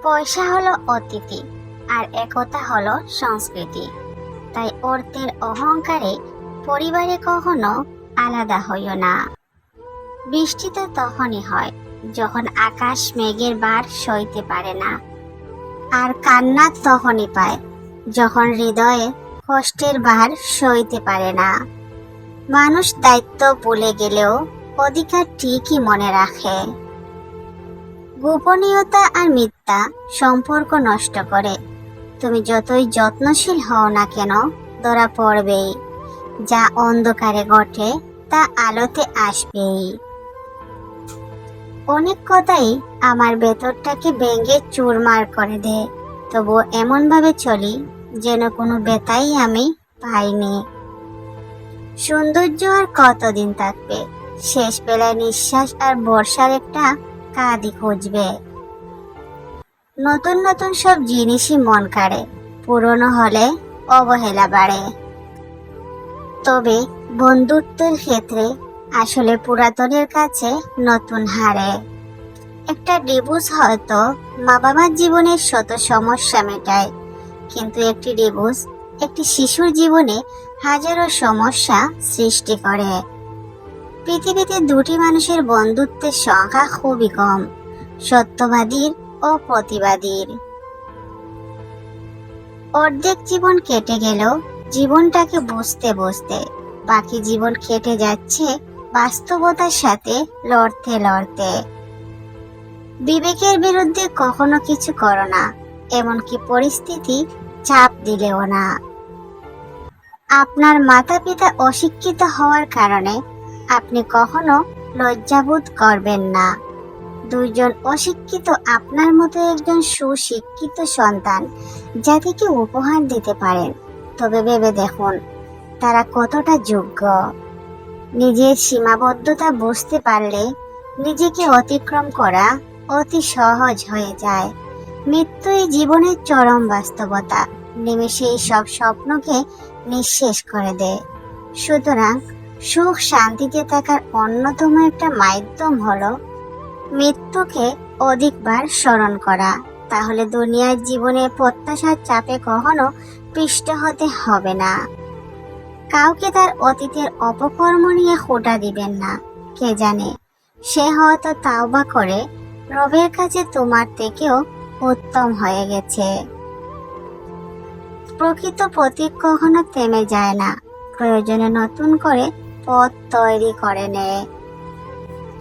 পয়সা হলো অতিথি আর একতা হলো সংস্কৃতি। তাই অর্থের অহংকারে পরিবারে কখনো আলাদা হইও না। বৃষ্টি তো তখনই হয় যখন আকাশ মেঘের ভার সইতে পারে না, আর কান্না তখনই পায় যখন হৃদয়ে কষ্টের ভার সইতে পারে না। মানুষ দায়িত্ব ভুলে গেলেও অধিকার ঠিকই মনে রাখে। গোপনীয়তা আর মিথ্যা সম্পর্ক নষ্ট করে। তুমি যতই যত্নশীল হও না কেন, ধরা পড়বেই। যা অন্ধকারে ঘটে তা আলোতে আসবেই। অনেক কথাই আমার ভেতরটাকে ভেঙে চুরমার করে দেয়, তবু এমন ভাবে চলি যেন কোনো ব্যথাই আমি পাইনি। সৌন্দর্য আর কতদিন থাকবে, শেষ বেলায় নিঃশ্বাস আর বর্ষার একটা কাঁদি খুঁজবে। নতুন নতুন সব জিনিসই মন কাড়ে, পুরনো হলে অবহেলা বাড়ে। তবে বন্ধুত্বের ক্ষেত্রে আসলে পুরাতনের কাছে নতুন হারে। একটা ডিভোর্স হয়তো মা বাবার জীবনের শত সমস্যা মেটায়, কিন্তু একটি ডিভোর্স একটি শিশুর জীবনে হাজারো সমস্যা সৃষ্টি করে। পৃথিবীতে দুটি মানুষের বন্ধুত্বের সংখ্যা খুবই কম, সত্যবাদীর ও প্রতিবাদীর। অর্ধেক জীবন কেটে গেলেও জীবনটাকে বুঝতে বুঝতে বাকি জীবন কেটে যাচ্ছে বাস্তবতার সাথে লড়তে লড়তে। বিবেকের বিরুদ্ধে কখনো কিছু করো না, এমনকি পরিস্থিতি চাপ দিলেও না। আপনার মাতা পিতা অশিক্ষিত হওয়ার কারণে আপনি কখনো লজ্জাবোধ করবেন না। দুইজন অশিক্ষিত আপনার মতো একজন সুশিক্ষিত সন্তান জাতিকে উপহার দিতে পারেন, তবে ভেবে দেখুন তারা কতটা যোগ্য। নিজের সীমাবদ্ধতা বুঝতে পারলে নিজেকে অতিক্রম করা অতি সহজ হয়ে যায়। মৃত্যুই জীবনের চরম বাস্তবতা, নিমেষেই সব স্বপ্নকে নিঃশেষ করে দেয়। সুতরাং সুখ শান্তিতে থাকার অন্যতম একটা মাধ্যম হলো মৃত্যুকে অধিকবার স্মরণ করা। তাহলে দুনিয়ার জীবনে প্রত্যাশার চাপে কখনো পিষ্ট হতে হবে না। কাউকে তার অতীতের অপকর্ম নিয়ে খোঁটা দিবেন না। কে জানে সে হয়তো তাওবা করে রবের কাছে তোমার থেকেও উত্তম হয়ে গেছে। প্রকৃত প্রতীক কখনো থেমে যায় না, প্রয়োজনে নতুন করে পথ তৈরি করে নেয়।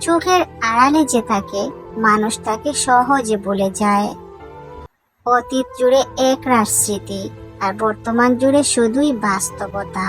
চোখের আড়ালে যে থাকে মানুষ তাকে সহজে ভুলে যায়। অতীত জুড়ে একরাশ স্মৃতি, আর বর্তমান জুড়ে শুধুই বাস্তবতা।